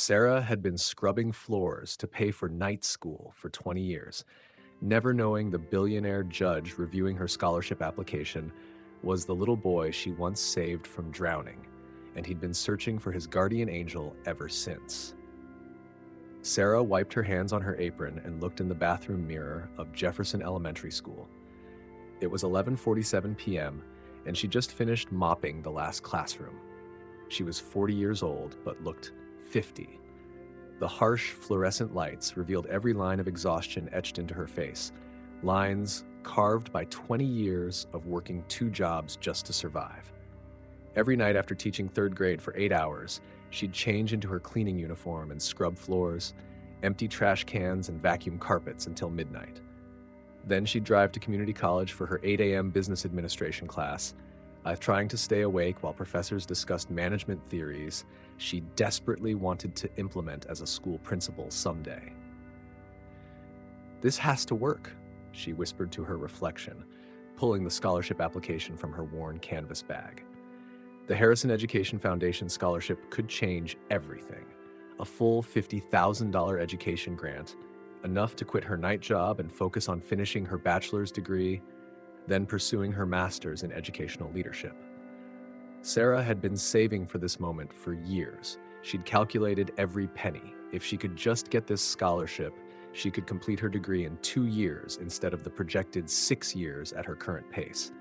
Sarah had been scrubbing floors to pay for night school for 20 years, never knowing the billionaire judge reviewing her scholarship application was the little boy she once saved from drowning, and he'd been searching for his guardian angel ever since. Sarah wiped her hands on her apron and looked in the bathroom mirror of Jefferson Elementary School. It was 11:47 p.m., and she just finished mopping the last classroom. She was 40 years old, but looked 50. The harsh, fluorescent lights revealed every line of exhaustion etched into her face, lines carved by 20 years of working two jobs just to survive. Every night after teaching third grade for 8 hours, she'd change into her cleaning uniform and scrub floors, empty trash cans, and vacuum carpets until midnight. Then she'd drive to community college for her 8 a.m. business administration class, trying to stay awake while professors discussed management theories she desperately wanted to implement as a school principal someday. "This has to work," she whispered to her reflection, pulling the scholarship application from her worn canvas bag. The Harrison Education Foundation scholarship could change everything. A full $50,000 education grant, enough to quit her night job and focus on finishing her bachelor's degree, then pursuing her master's in educational leadership. Sarah had been saving for this moment for years. She'd calculated every penny. If she could just get this scholarship, she could complete her degree in 2 years instead of the projected 6 years at her current pace.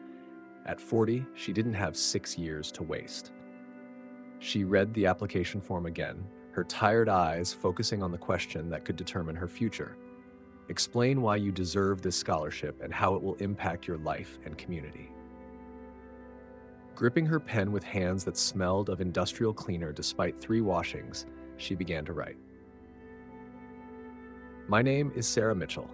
At 40, she didn't have 6 years to waste. She read the application form again, her tired eyes focusing on the question that could determine her future. Explain why you deserve this scholarship and how it will impact your life and community. Gripping her pen with hands that smelled of industrial cleaner despite 3 washings, she began to write. "My name is Sarah Mitchell.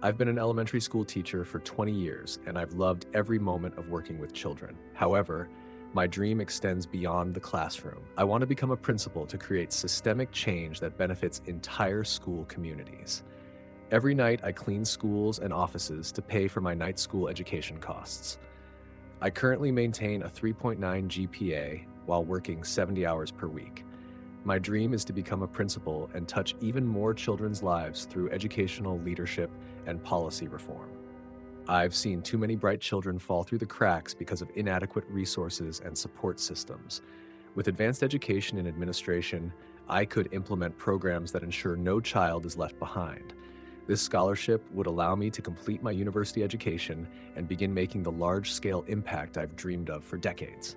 I've been an elementary school teacher for 20 years, and I've loved every moment of working with children. However, my dream extends beyond the classroom. I want to become a principal to create systemic change that benefits entire school communities. Every night, I clean schools and offices to pay for my night school education costs. I currently maintain a 3.9 GPA while working 70 hours per week. My dream is to become a principal and touch even more children's lives through educational leadership and policy reform. I've seen too many bright children fall through the cracks because of inadequate resources and support systems. With advanced education and administration, I could implement programs that ensure no child is left behind. This scholarship would allow me to complete my university education and begin making the large-scale impact I've dreamed of for decades."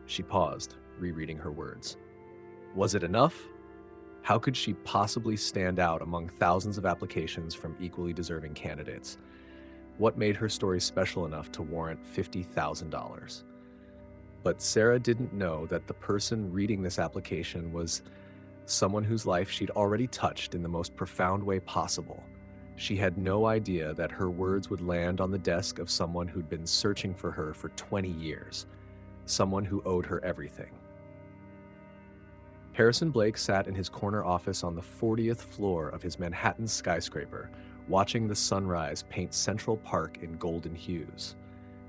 She paused, rereading her words. Was it enough? How could she possibly stand out among thousands of applications from equally deserving candidates? What made her story special enough to warrant $50,000? But Sarah didn't know that the person reading this application was someone whose life she'd already touched in the most profound way possible. She had no idea that her words would land on the desk of someone who'd been searching for her for 20 years, someone who owed her everything. Harrison Blake sat in his corner office on the 40th floor of his Manhattan skyscraper, watching the sunrise paint Central Park in golden hues.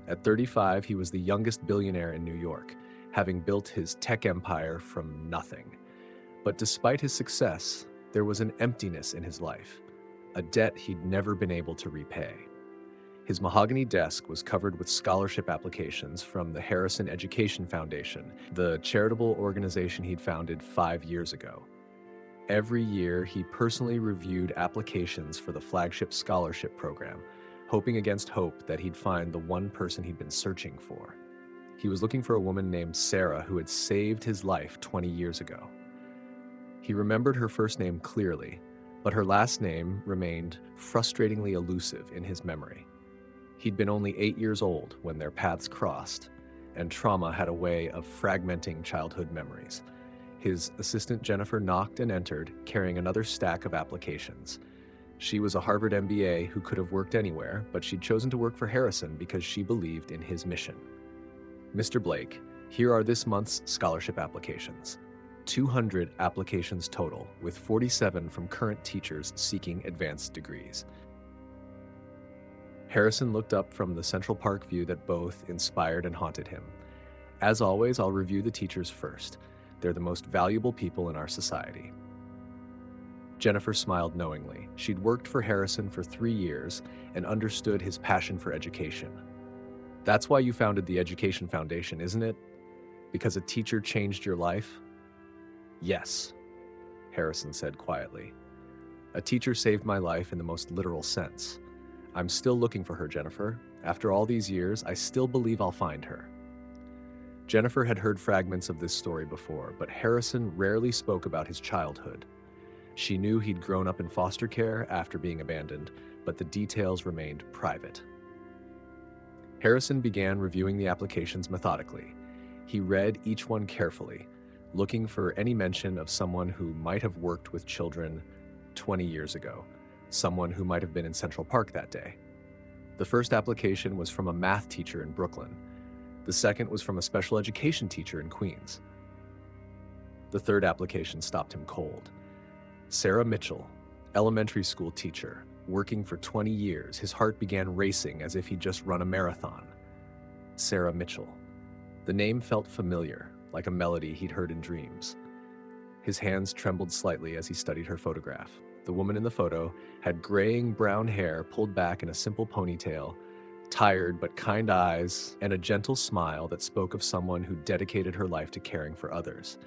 At 35, he was the youngest billionaire in New York, having built his tech empire from nothing. But despite his success, there was an emptiness in his life, a debt he'd never been able to repay. His mahogany desk was covered with scholarship applications from the Harrison Education Foundation, the charitable organization he'd founded 5 years ago. Every year, he personally reviewed applications for the flagship scholarship program, hoping against hope that he'd find the one person he'd been searching for. He was looking for a woman named Sarah who had saved his life 20 years ago. He remembered her first name clearly, but her last name remained frustratingly elusive in his memory. He'd been only 8 years old when their paths crossed, and trauma had a way of fragmenting childhood memories. His assistant Jennifer knocked and entered, carrying another stack of applications. She was a Harvard MBA who could have worked anywhere, but she'd chosen to work for Harrison because she believed in his mission. "Mr. Blake, here are this month's scholarship applications. 200 applications total, with 47 from current teachers seeking advanced degrees." Harrison looked up from the Central Park view that both inspired and haunted him. "As always, I'll review the teachers first. They're the most valuable people in our society. Jennifer smiled knowingly. She'd worked for Harrison for 3 years and understood his passion for education. That's why you founded the Education Foundation, isn't it? Because a teacher changed your life? Yes, Harrison said quietly. A teacher saved my life in the most literal sense. I'm still looking for her, Jennifer. After all these years, I still believe I'll find her. Jennifer had heard fragments of this story before, but Harrison rarely spoke about his childhood. She knew he'd grown up in foster care after being abandoned, but the details remained private. Harrison began reviewing the applications methodically. He read each one carefully, looking for any mention of someone who might have worked with children 20 years ago, someone who might have been in Central Park that day. The first application was from a math teacher in Brooklyn. The second was from a special education teacher in Queens. The third application stopped him cold. Sarah Mitchell, elementary school teacher, working for 20 years. His heart began racing as if he'd just run a marathon. Sarah Mitchell. The name felt familiar, like a melody he'd heard in dreams. His hands trembled slightly as he studied her photograph. The woman in the photo had graying brown hair pulled back in a simple ponytail, tired but kind eyes, and a gentle smile that spoke of someone who dedicated her life to caring for others.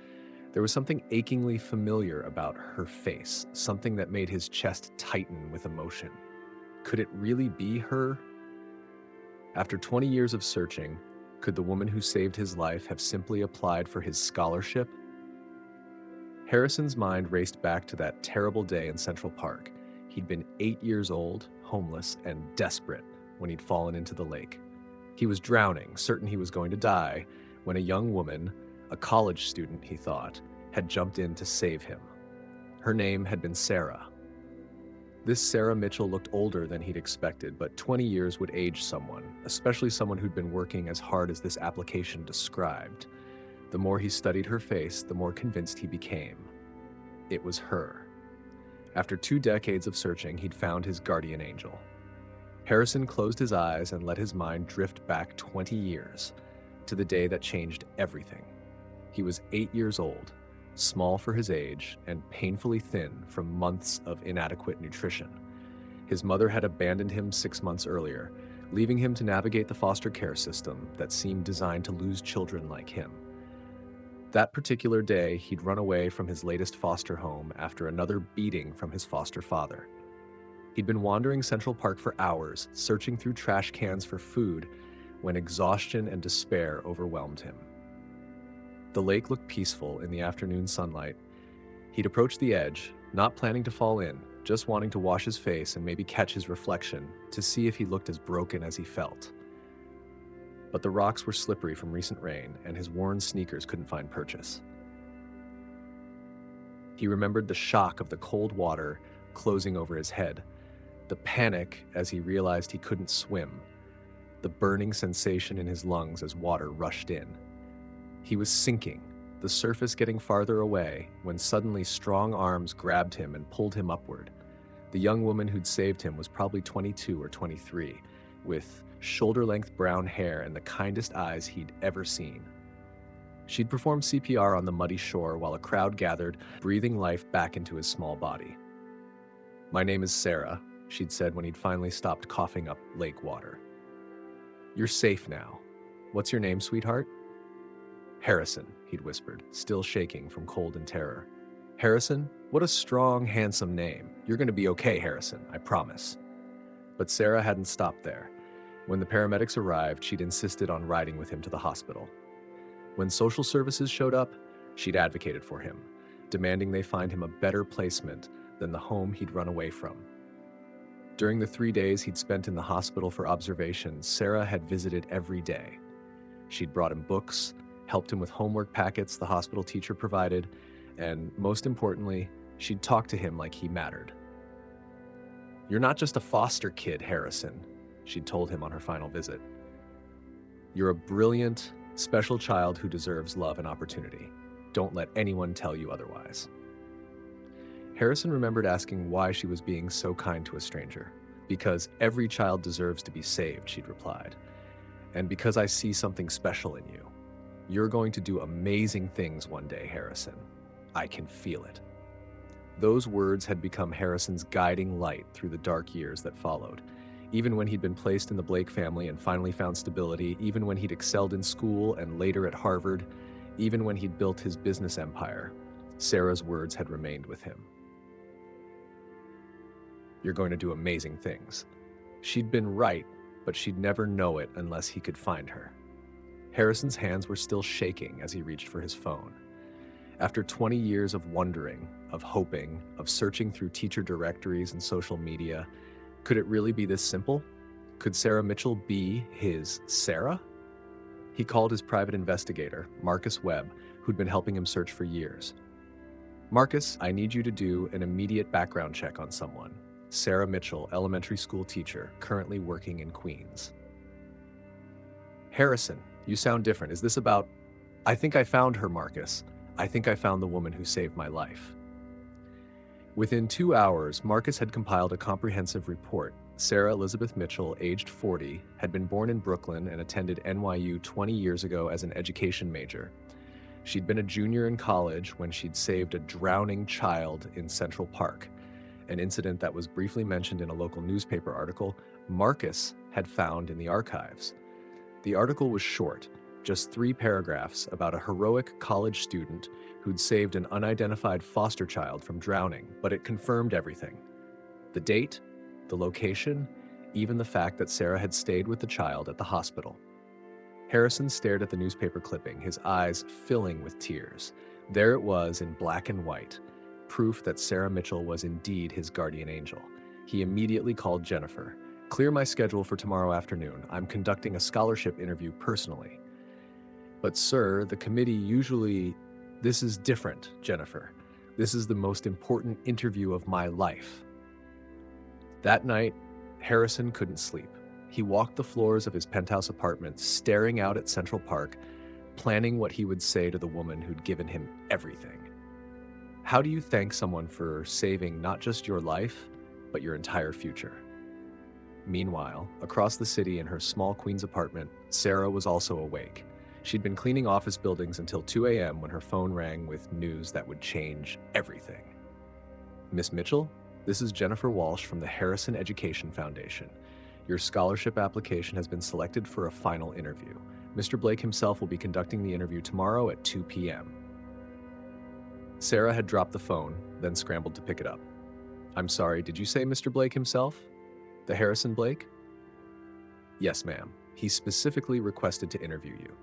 There was something achingly familiar about her face, something that made his chest tighten with emotion. Could it really be her? After 20 years of searching, could the woman who saved his life have simply applied for his scholarship? Harrison's mind raced back to that terrible day in Central Park. He'd been 8 years old, homeless, and desperate when he'd fallen into the lake. He was drowning, certain he was going to die, when a young woman, a college student, he thought, had jumped in to save him. Her name had been Sarah. This Sarah Mitchell looked older than he'd expected, but 20 years would age someone, especially someone who'd been working as hard as this application described. The more he studied her face, the more convinced he became. It was her. After 2 decades of searching, he'd found his guardian angel. Harrison closed his eyes and let his mind drift back 20 years, to the day that changed everything. He was 8 years old, small for his age, and painfully thin from months of inadequate nutrition. His mother had abandoned him 6 months earlier, leaving him to navigate the foster care system that seemed designed to lose children like him. That particular day, he'd run away from his latest foster home after another beating from his foster father. He'd been wandering Central Park for hours, searching through trash cans for food, when exhaustion and despair overwhelmed him. The lake looked peaceful in the afternoon sunlight. He'd approached the edge, not planning to fall in, just wanting to wash his face and maybe catch his reflection to see if he looked as broken as he felt. But the rocks were slippery from recent rain, and his worn sneakers couldn't find purchase. He remembered the shock of the cold water closing over his head, the panic as he realized he couldn't swim, the burning sensation in his lungs as water rushed in. He was sinking, the surface getting farther away, when suddenly strong arms grabbed him and pulled him upward. The young woman who'd saved him was probably 22 or 23, with shoulder-length brown hair and the kindest eyes he'd ever seen. She'd performed CPR on the muddy shore while a crowd gathered, breathing life back into his small body. "My name is Sarah," she'd said when he'd finally stopped coughing up lake water. "You're safe now. What's your name, sweetheart?" "Harrison," he'd whispered, still shaking from cold and terror. "Harrison? What a strong, handsome name. You're going to be okay, Harrison, I promise." But Sarah hadn't stopped there. When the paramedics arrived, she'd insisted on riding with him to the hospital. When social services showed up, she'd advocated for him, demanding they find him a better placement than the home he'd run away from. During the 3 days he'd spent in the hospital for observation, Sarah had visited every day. She'd brought him books, helped him with homework packets the hospital teacher provided, and most importantly, she'd talk to him like he mattered. "You're not just a foster kid, Harrison," she'd told him on her final visit. "You're a brilliant, special child who deserves love and opportunity. Don't let anyone tell you otherwise." Harrison remembered asking why she was being so kind to a stranger. "Because every child deserves to be saved," she'd replied. "And because I see something special in you. You're going to do amazing things one day, Harrison. I can feel it." Those words had become Harrison's guiding light through the dark years that followed. Even when he'd been placed in the Blake family and finally found stability, even when he'd excelled in school and later at Harvard, even when he'd built his business empire, Sarah's words had remained with him. You're going to do amazing things. She'd been right, but she'd never know it unless he could find her. Harrison's hands were still shaking as he reached for his phone. After 20 years of wondering, of hoping, of searching through teacher directories and social media, could it really be this simple? Could Sarah Mitchell be his Sarah? He called his private investigator, Marcus Webb, who'd been helping him search for years. "Marcus, I need you to do an immediate background check on someone. Sarah Mitchell, elementary school teacher, currently working in Queens." "Harrison, you sound different. Is this about—" "I think I found her, Marcus. I think I found the woman who saved my life." Within 2 hours, Marcus had compiled a comprehensive report. Sarah Elizabeth Mitchell, aged 40, had been born in Brooklyn and attended NYU 20 years ago as an education major. She'd been a junior in college when she'd saved a drowning child in Central Park, an incident that was briefly mentioned in a local newspaper article Marcus had found in the archives. The article was short, just 3 paragraphs about a heroic college student who'd saved an unidentified foster child from drowning, but it confirmed everything. The date, the location, even the fact that Sarah had stayed with the child at the hospital. Harrison stared at the newspaper clipping, his eyes filling with tears. There it was in black and white, proof that Sarah Mitchell was indeed his guardian angel. He immediately called Jennifer. "Clear my schedule for tomorrow afternoon. I'm conducting a scholarship interview personally." "But sir, the committee usually—" "This is different, Jennifer. This is the most important interview of my life." That night, Harrison couldn't sleep. He walked the floors of his penthouse apartment, staring out at Central Park, planning what he would say to the woman who'd given him everything. How do you thank someone for saving not just your life, but your entire future? Meanwhile, across the city in her small Queens apartment, Sarah was also awake. She'd been cleaning office buildings until 2 a.m. when her phone rang with news that would change everything. "Miss Mitchell, this is Jennifer Walsh from the Harrison Education Foundation. Your scholarship application has been selected for a final interview. Mr. Blake himself will be conducting the interview tomorrow at 2 p.m. Sarah had dropped the phone, then scrambled to pick it up. "I'm sorry, did you say Mr. Blake himself? The Harrison Blake?" "Yes, ma'am. He specifically requested to interview you.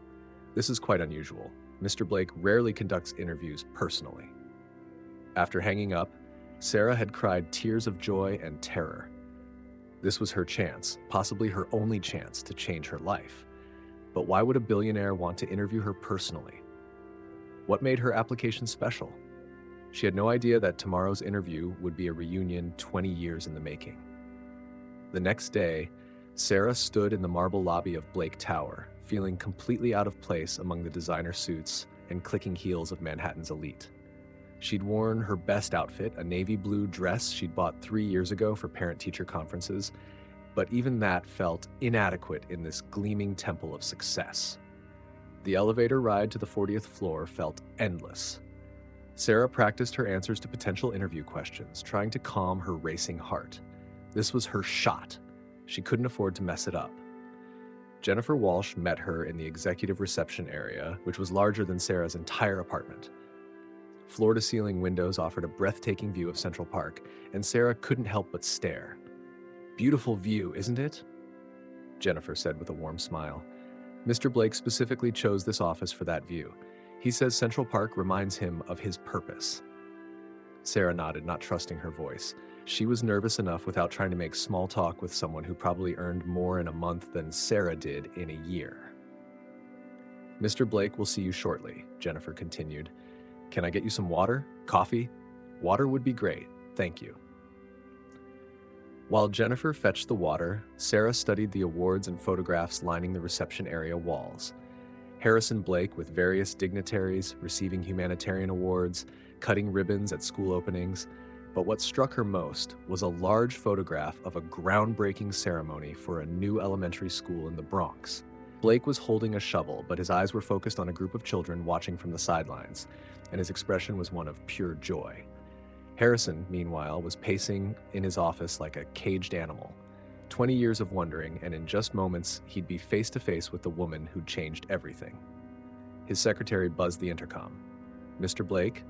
This is quite unusual. Mr. Blake rarely conducts interviews personally." After hanging up, Sarah had cried tears of joy and terror. This was her chance, possibly her only chance, to change her life. But why would a billionaire want to interview her personally? What made her application special? She had no idea that tomorrow's interview would be a reunion 20 years in the making. The next day, Sarah stood in the marble lobby of Blake Tower, feeling completely out of place among the designer suits and clicking heels of Manhattan's elite. She'd worn her best outfit, a navy blue dress she'd bought 3 years ago for parent-teacher conferences, but even that felt inadequate in this gleaming temple of success. The elevator ride to the 40th floor felt endless. Sarah practiced her answers to potential interview questions, trying to calm her racing heart. This was her shot. She couldn't afford to mess it up. Jennifer Walsh met her in the executive reception area, which was larger than Sarah's entire apartment. Floor-to-ceiling windows offered a breathtaking view of Central Park, and Sarah couldn't help but stare. "Beautiful view, isn't it?" Jennifer said with a warm smile. "Mr. Blake specifically chose this office for that view. He says Central Park reminds him of his purpose." Sarah nodded, not trusting her voice. She was nervous enough without trying to make small talk with someone who probably earned more in a month than Sarah did in a year. "Mr. Blake will see you shortly," Jennifer continued. "Can I get you some water? Coffee? Water would be great, thank you." While Jennifer fetched the water, Sarah studied the awards and photographs lining the reception area walls. Harrison Blake with various dignitaries receiving humanitarian awards, cutting ribbons at school openings. But what struck her most was a large photograph of a groundbreaking ceremony for a new elementary school in the Bronx. Blake was holding a shovel, but his eyes were focused on a group of children watching from the sidelines, and his expression was one of pure joy. Harrison, meanwhile, was pacing in his office like a caged animal. 20 years of wondering, and in just moments, he'd be face to face with the woman who'd changed everything. His secretary buzzed the intercom. "Mr. Blake,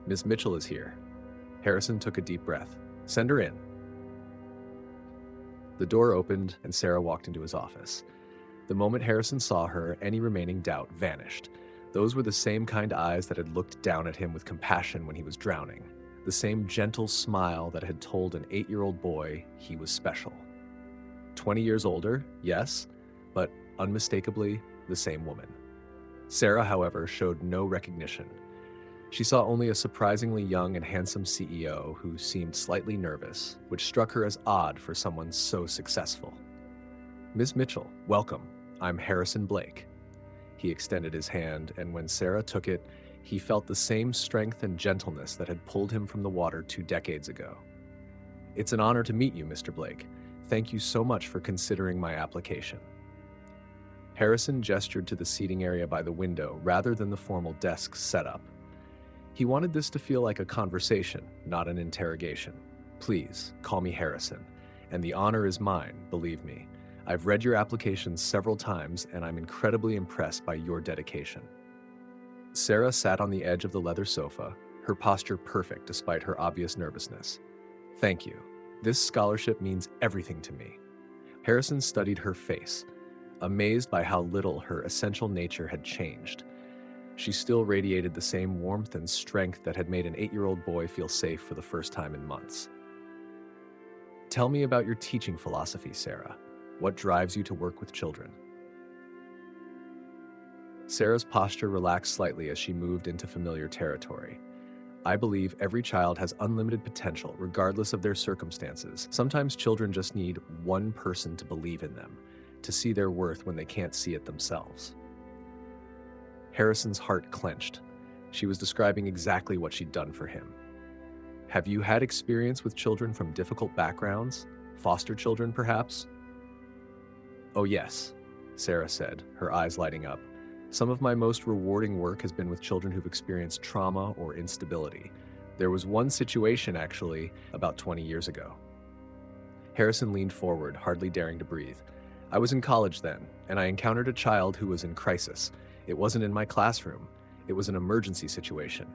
Miss Mitchell is here." Harrison took a deep breath. "Send her in." The door opened, and Sarah walked into his office. The moment Harrison saw her, any remaining doubt vanished. Those were the same kind eyes that had looked down at him with compassion when he was drowning. The same gentle smile that had told an 8-year-old boy he was special. 20 years older, yes, but unmistakably the same woman. Sarah, however, showed no recognition. She saw only a surprisingly young and handsome CEO who seemed slightly nervous, which struck her as odd for someone so successful. "Miss Mitchell, welcome. I'm Harrison Blake." He extended his hand, and when Sarah took it, he felt the same strength and gentleness that had pulled him from the water 2 decades ago. "It's an honor to meet you, Mr. Blake. Thank you so much for considering my application." Harrison gestured to the seating area by the window rather than the formal desk setup. He wanted this to feel like a conversation, not an interrogation. "Please, call me Harrison, and the honor is mine, believe me. I've read your application several times, and I'm incredibly impressed by your dedication." Sarah sat on the edge of the leather sofa, her posture perfect despite her obvious nervousness. "Thank you. This scholarship means everything to me." Harrison studied her face, amazed by how little her essential nature had changed. She still radiated the same warmth and strength that had made an 8-year-old boy feel safe for the first time in months. "Tell me about your teaching philosophy, Sarah. What drives you to work with children?" Sarah's posture relaxed slightly as she moved into familiar territory. "I believe every child has unlimited potential, regardless of their circumstances. Sometimes children just need one person to believe in them, to see their worth when they can't see it themselves." Harrison's heart clenched. She was describing exactly what she'd done for him. "Have you had experience with children from difficult backgrounds? Foster children, perhaps?" "Oh yes," Sarah said, her eyes lighting up. "Some of my most rewarding work has been with children who've experienced trauma or instability. There was one situation, actually, about 20 years ago." Harrison leaned forward, hardly daring to breathe. "I was in college then, and I encountered a child who was in crisis. It wasn't in my classroom. It was an emergency situation.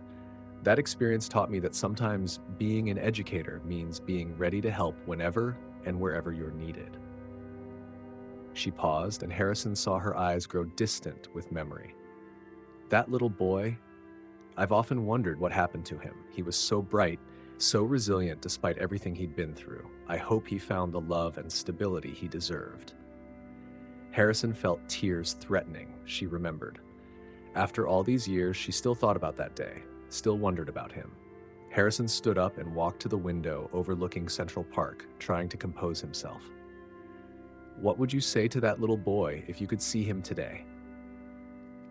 That experience taught me that sometimes being an educator means being ready to help whenever and wherever you're needed." She paused, and Harrison saw her eyes grow distant with memory. "That little boy, I've often wondered what happened to him. He was so bright, so resilient despite everything he'd been through. I hope he found the love and stability he deserved." Harrison felt tears threatening, she remembered. After all these years, she still thought about that day, still wondered about him. Harrison stood up and walked to the window overlooking Central Park, trying to compose himself. "What would you say to that little boy if you could see him today?"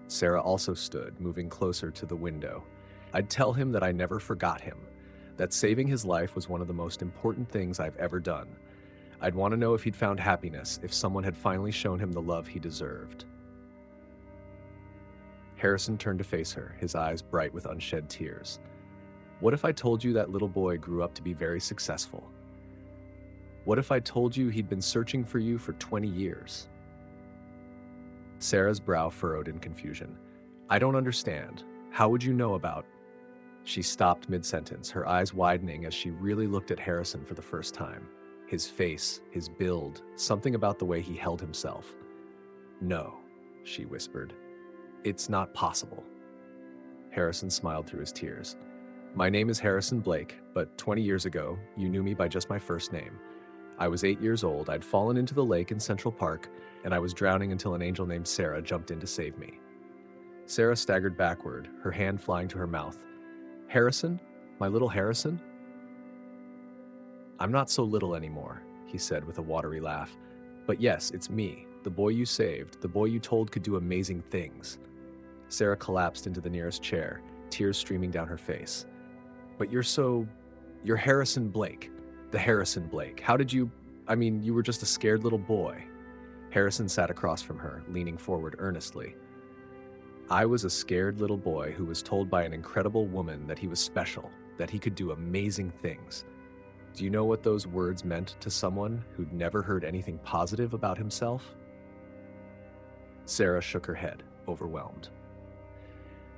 Sarah also stood, moving closer to the window. "I'd tell him that I never forgot him, that saving his life was one of the most important things I've ever done. I'd want to know if he'd found happiness, if someone had finally shown him the love he deserved." Harrison turned to face her, his eyes bright with unshed tears. "What if I told you that little boy grew up to be very successful? What if I told you he'd been searching for you for 20 years? Sarah's brow furrowed in confusion. "I don't understand. How would you know about—" She stopped mid-sentence, her eyes widening as she really looked at Harrison for the first time. His face, his build, something about the way he held himself. "No," she whispered. "It's not possible." Harrison smiled through his tears. "My name is Harrison Blake, but 20 years ago, you knew me by just my first name. I was 8 years old, I'd fallen into the lake in Central Park, and I was drowning until an angel named Sarah jumped in to save me." Sarah staggered backward, her hand flying to her mouth. "Harrison? My little Harrison?" "I'm not so little anymore," he said with a watery laugh. "But yes, it's me, the boy you saved, the boy you told could do amazing things." Sarah collapsed into the nearest chair, tears streaming down her face. "But you're Harrison Blake. The Harrison Blake. How did you— you were just a scared little boy." Harrison sat across from her, leaning forward earnestly. I was a scared little boy who was told by an incredible woman that he was special, that he could do amazing things. Do you know what those words meant to someone who'd never heard anything positive about himself? Sarah shook her head, overwhelmed.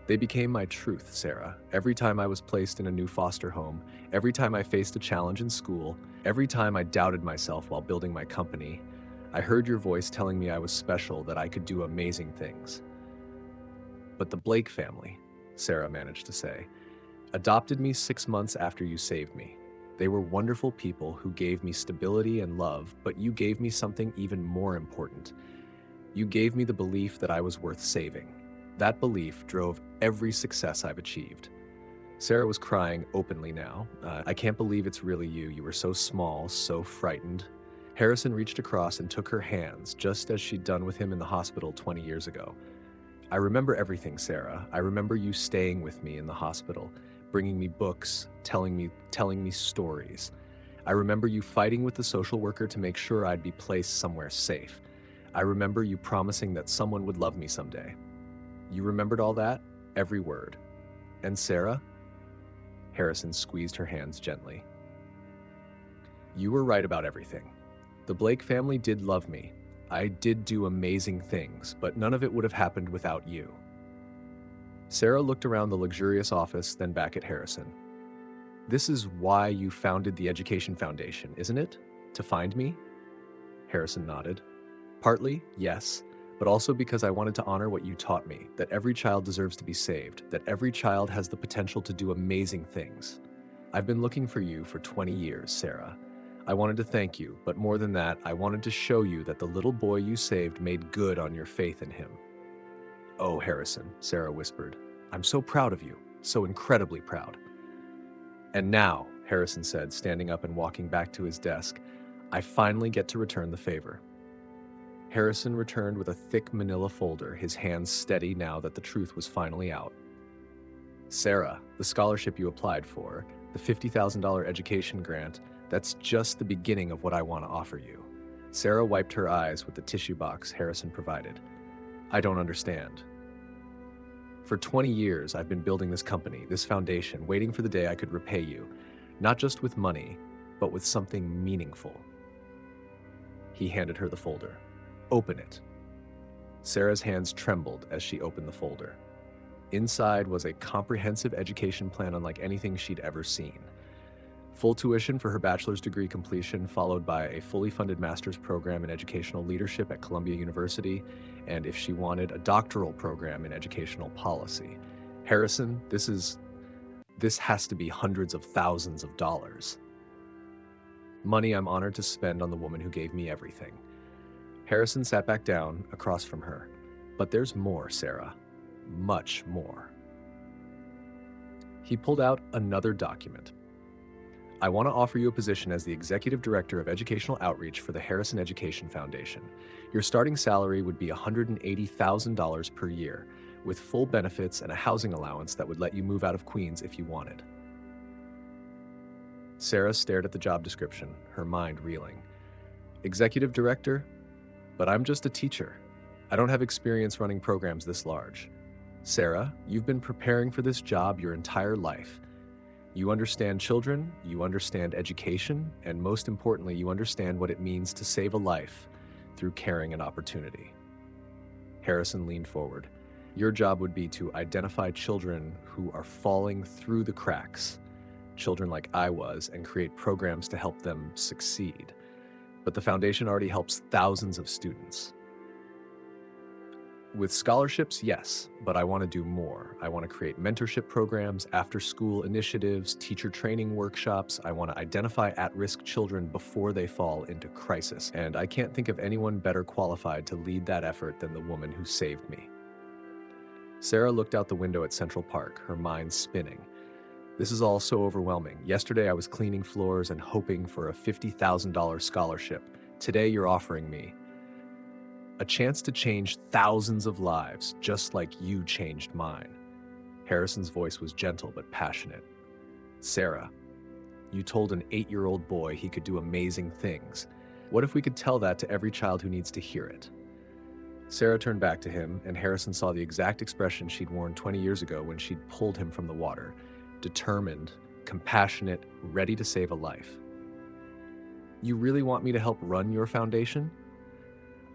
They became my truth, Sarah. Every time I was placed in a new foster home, every time I faced a challenge in school, every time I doubted myself while building my company, I heard your voice telling me I was special, that I could do amazing things. But the Blake family, Sarah managed to say, adopted me 6 months after you saved me. They were wonderful people who gave me stability and love, but you gave me something even more important. You gave me the belief that I was worth saving. That belief drove every success I've achieved. Sarah was crying openly now. I can't believe it's really you. You were so small, so frightened. Harrison reached across and took her hands, just as she'd done with him in the hospital 20 years ago. I remember everything, Sarah. I remember you staying with me in the hospital, bringing me books, telling me stories. I remember you fighting with the social worker to make sure I'd be placed somewhere safe. I remember you promising that someone would love me someday. You remembered all that? Every word. And Sarah? Harrison squeezed her hands gently. You were right about everything. The Blake family did love me. I did do amazing things, but none of it would have happened without you. Sarah looked around the luxurious office, then back at Harrison. This is why you founded the Education Foundation, isn't it? To find me? Harrison nodded. Partly, yes, but also because I wanted to honor what you taught me, that every child deserves to be saved, that every child has the potential to do amazing things. I've been looking for you for 20 years, Sarah. I wanted to thank you, but more than that, I wanted to show you that the little boy you saved made good on your faith in him. Oh, Harrison, Sarah whispered, I'm so proud of you, so incredibly proud. And now, Harrison said, standing up and walking back to his desk, I finally get to return the favor. Harrison returned with a thick manila folder, his hands steady now that the truth was finally out. Sarah, the scholarship you applied for, the $50,000 education grant, that's just the beginning of what I want to offer you. Sarah wiped her eyes with the tissue box Harrison provided. I don't understand. For 20 years, I've been building this company, this foundation, waiting for the day I could repay you, not just with money, but with something meaningful. He handed her the folder. Open it. Sarah's hands trembled as she opened the folder. Inside was a comprehensive education plan unlike anything she'd ever seen. Full tuition for her bachelor's degree completion, followed by a fully funded master's program in educational leadership at Columbia University, and if she wanted, a doctoral program in educational policy. Harrison, this has to be hundreds of thousands of dollars. Money I'm honored to spend on the woman who gave me everything. Harrison sat back down across from her. But there's more, Sarah. Much more. He pulled out another document. I want to offer you a position as the Executive Director of Educational Outreach for the Harrison Education Foundation. Your starting salary would be $180,000 per year, with full benefits and a housing allowance that would let you move out of Queens if you wanted. Sarah stared at the job description, her mind reeling. Executive Director? But I'm just a teacher. I don't have experience running programs this large. Sarah, you've been preparing for this job your entire life. You understand children, you understand education, and most importantly, you understand what it means to save a life through caring and opportunity. Harrison leaned forward. Your job would be to identify children who are falling through the cracks, children like I was, and create programs to help them succeed. But the foundation already helps thousands of students. With scholarships, yes, but I want to do more. I want to create mentorship programs, after-school initiatives, teacher training workshops. I want to identify at-risk children before they fall into crisis, and I can't think of anyone better qualified to lead that effort than the woman who saved me. Sarah looked out the window at Central Park, her mind spinning. This is all so overwhelming. Yesterday I was cleaning floors and hoping for a $50,000 scholarship. Today you're offering me a chance to change thousands of lives, just like you changed mine. Harrison's voice was gentle but passionate. Sarah, you told an 8-year-old boy he could do amazing things. What if we could tell that to every child who needs to hear it? Sarah turned back to him, and Harrison saw the exact expression she'd worn 20 years ago when she'd pulled him from the water. Determined, compassionate, ready to save a life. You really want me to help run your foundation?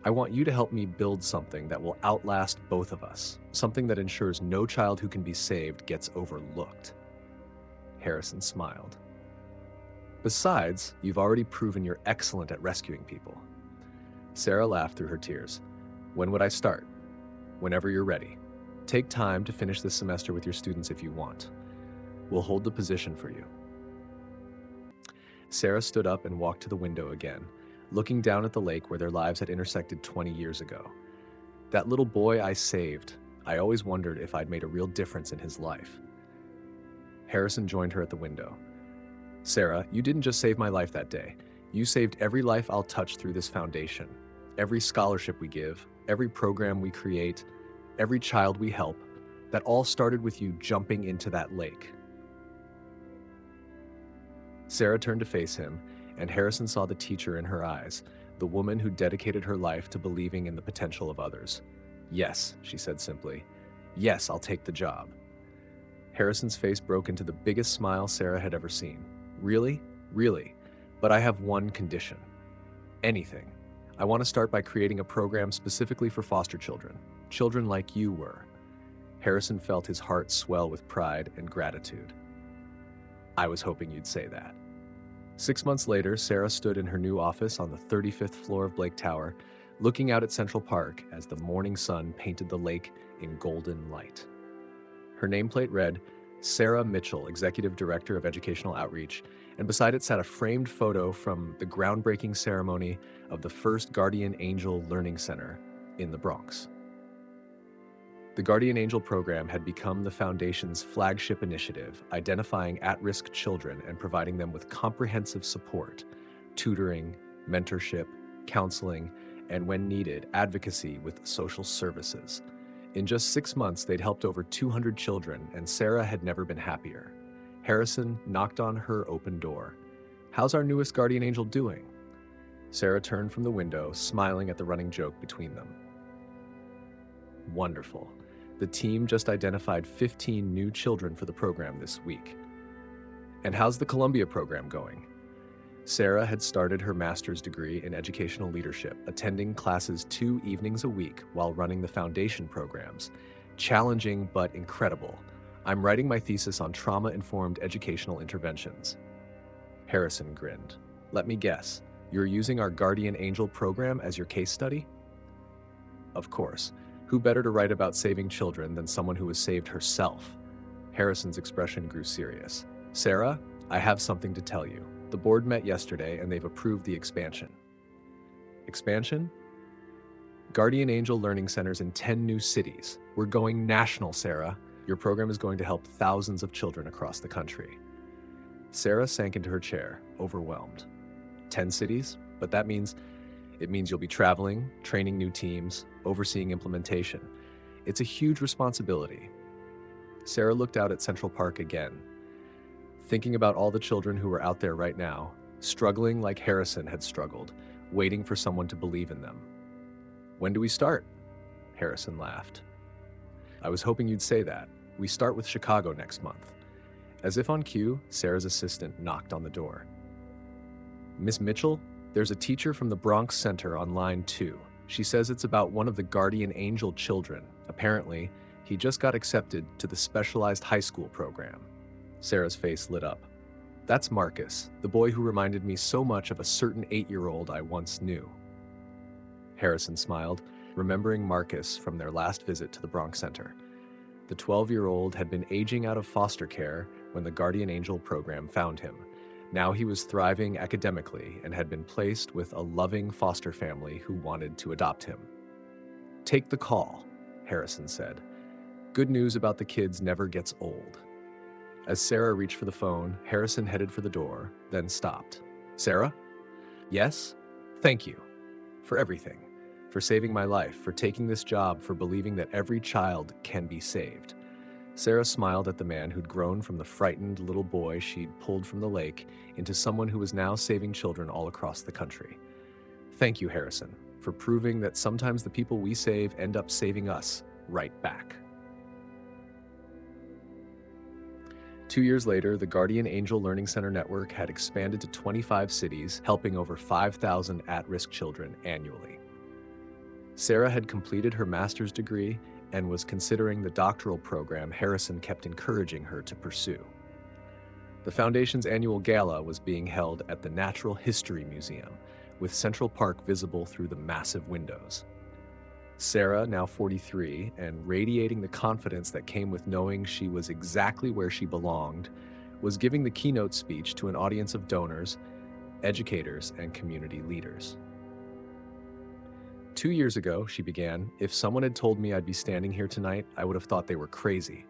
I want you to help me build something that will outlast both of us, something that ensures no child who can be saved gets overlooked. Harrison smiled. Besides, you've already proven you're excellent at rescuing people. Sarah laughed through her tears. When would I start? Whenever you're ready. Take time to finish this semester with your students if you want. We'll hold the position for you. Sarah stood up and walked to the window again, looking down at the lake where their lives had intersected 20 years ago. That little boy I saved, I always wondered if I'd made a real difference in his life. Harrison joined her at the window. Sarah, you didn't just save my life that day. You saved every life I'll touch through this foundation. Every scholarship we give, every program we create, every child we help, that all started with you jumping into that lake. Sarah turned to face him, and Harrison saw the teacher in her eyes, the woman who dedicated her life to believing in the potential of others. Yes, she said simply. Yes, I'll take the job. Harrison's face broke into the biggest smile Sarah had ever seen. Really? Really? But I have one condition. Anything. I want to start by creating a program specifically for foster children, children like you were. Harrison felt his heart swell with pride and gratitude. I was hoping you'd say that. 6 months later, Sarah stood in her new office on the 35th floor of Blake Tower, looking out at Central Park as the morning sun painted the lake in golden light. Her nameplate read, Sarah Mitchell, Executive Director of Educational Outreach, and beside it sat a framed photo from the groundbreaking ceremony of the first Guardian Angel Learning Center in the Bronx. The Guardian Angel program had become the Foundation's flagship initiative, identifying at-risk children and providing them with comprehensive support, tutoring, mentorship, counseling, and when needed, advocacy with social services. In just 6 months, they'd helped over 200 children, and Sarah had never been happier. Harrison knocked on her open door. How's our newest Guardian Angel doing? Sarah turned from the window, smiling at the running joke between them. Wonderful. The team just identified 15 new children for the program this week. And how's the Columbia program going? Sarah had started her master's degree in educational leadership, attending classes 2 evenings a week while running the foundation programs. Challenging but incredible. I'm writing my thesis on trauma-informed educational interventions. Harrison grinned. Let me guess, you're using our Guardian Angel program as your case study? Of course. Who better to write about saving children than someone who has saved herself? Harrison's expression grew serious. Sarah, I have something to tell you. The board met yesterday and they've approved the expansion. Expansion? Guardian Angel Learning Centers in 10 new cities. We're going national, Sarah. Your program is going to help thousands of children across the country. Sarah sank into her chair, overwhelmed. 10 cities? But that means you'll be traveling, training new teams, overseeing implementation. It's a huge responsibility. Sarah looked out at Central Park again, thinking about all the children who were out there right now, struggling like Harrison had struggled, waiting for someone to believe in them. When do we start? Harrison laughed. I was hoping you'd say that. We start with Chicago next month. As if on cue, Sarah's assistant knocked on the door. Miss Mitchell, there's a teacher from the Bronx Center on line 2. She says it's about one of the Guardian Angel children. Apparently, he just got accepted to the specialized high school program. Sarah's face lit up. That's Marcus, the boy who reminded me so much of a certain 8-year-old I once knew. Harrison smiled, remembering Marcus from their last visit to the Bronx Center. The 12-year-old had been aging out of foster care when the Guardian Angel program found him. Now he was thriving academically and had been placed with a loving foster family who wanted to adopt him. Take the call, Harrison said. Good news about the kids never gets old. As Sarah reached for the phone, Harrison headed for the door, then stopped. Sarah? Yes? Thank you. For everything. For saving my life, for taking this job, for believing that every child can be saved. Sarah smiled at the man who'd grown from the frightened little boy she'd pulled from the lake into someone who was now saving children all across the country. Thank you, Harrison, for proving that sometimes the people we save end up saving us right back. 2 years later, the Guardian Angel Learning Center network had expanded to 25 cities, helping over 5,000 at-risk children annually. Sarah had completed her master's degree and was considering the doctoral program Harrison kept encouraging her to pursue. The Foundation's annual gala was being held at the Natural History Museum, with Central Park visible through the massive windows. Sarah, now 43, and radiating the confidence that came with knowing she was exactly where she belonged, was giving the keynote speech to an audience of donors, educators, and community leaders. 2 years ago, she began, if someone had told me I'd be standing here tonight, I would have thought they were crazy.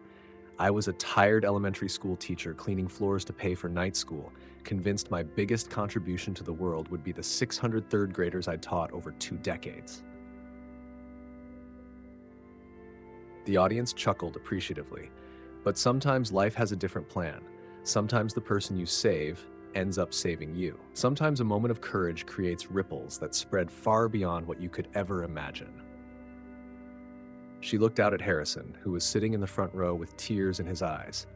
I was a tired elementary school teacher cleaning floors to pay for night school, convinced my biggest contribution to the world would be the 600 third graders I taught over 2 decades. The audience chuckled appreciatively, but sometimes life has a different plan. Sometimes the person you save ends up saving you. Sometimes a moment of courage creates ripples that spread far beyond what you could ever imagine. She looked out at Harrison, who was sitting in the front row with tears in his eyes.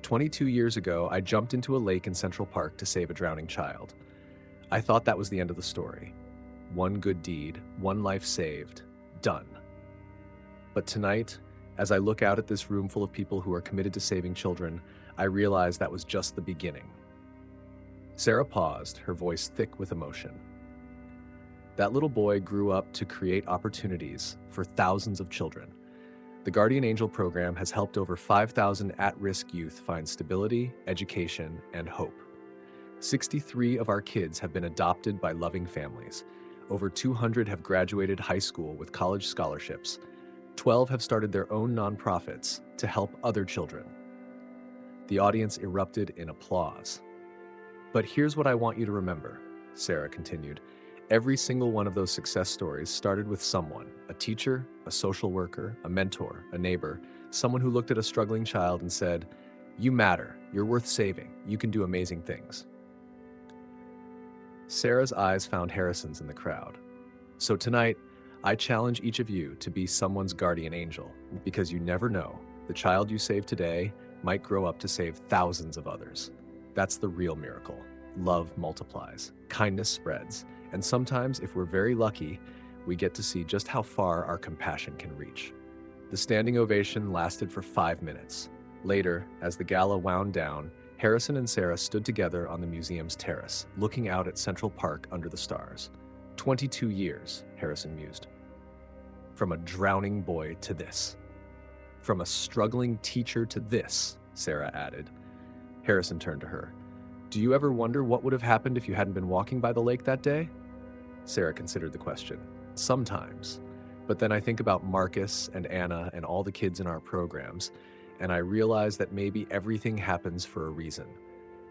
22 years ago, I jumped into a lake in Central Park to save a drowning child. I thought that was the end of the story. One good deed, one life saved, done. But tonight, as I look out at this room full of people who are committed to saving children, I realize that was just the beginning. Sarah paused, her voice thick with emotion. That little boy grew up to create opportunities for thousands of children. The Guardian Angel program has helped over 5,000 at-risk youth find stability, education, and hope. 63 of our kids have been adopted by loving families. Over 200 have graduated high school with college scholarships. 12 have started their own nonprofits to help other children. The audience erupted in applause. But here's what I want you to remember, Sarah continued. Every single one of those success stories started with someone, a teacher, a social worker, a mentor, a neighbor, someone who looked at a struggling child and said, "You matter, you're worth saving, you can do amazing things." Sarah's eyes found Harrison's in the crowd. So tonight, I challenge each of you to be someone's guardian angel, because you never know, the child you save today might grow up to save thousands of others. That's the real miracle. Love multiplies, kindness spreads, and sometimes, if we're very lucky, we get to see just how far our compassion can reach. The standing ovation lasted for 5 minutes. Later, as the gala wound down, Harrison and Sarah stood together on the museum's terrace, looking out at Central Park under the stars. 22 years, Harrison mused. From a drowning boy to this. From a struggling teacher to this, Sarah added. Harrison turned to her. Do you ever wonder what would have happened if you hadn't been walking by the lake that day? Sarah considered the question. Sometimes. But then I think about Marcus and Anna and all the kids in our programs, and I realize that maybe everything happens for a reason.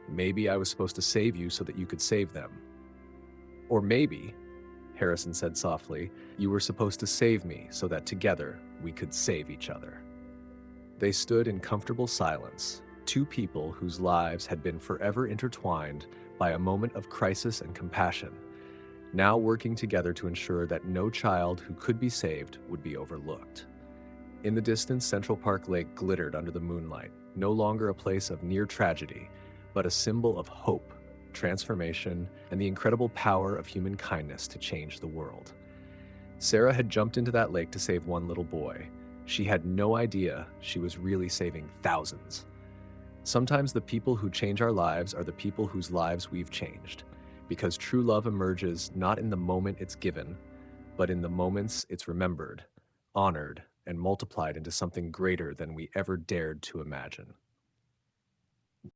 Maybe I was supposed to save you so that you could save them. Or maybe, Harrison said softly, you were supposed to save me so that together we could save each other. They stood in comfortable silence, two people whose lives had been forever intertwined by a moment of crisis and compassion, now working together to ensure that no child who could be saved would be overlooked. In the distance, Central Park Lake glittered under the moonlight, no longer a place of near tragedy, but a symbol of hope, transformation, and the incredible power of human kindness to change the world. Sarah had jumped into that lake to save one little boy. She had no idea she was really saving thousands. Sometimes the people who change our lives are the people whose lives we've changed, because true love emerges not in the moment it's given, but in the moments it's remembered, honored, and multiplied into something greater than we ever dared to imagine.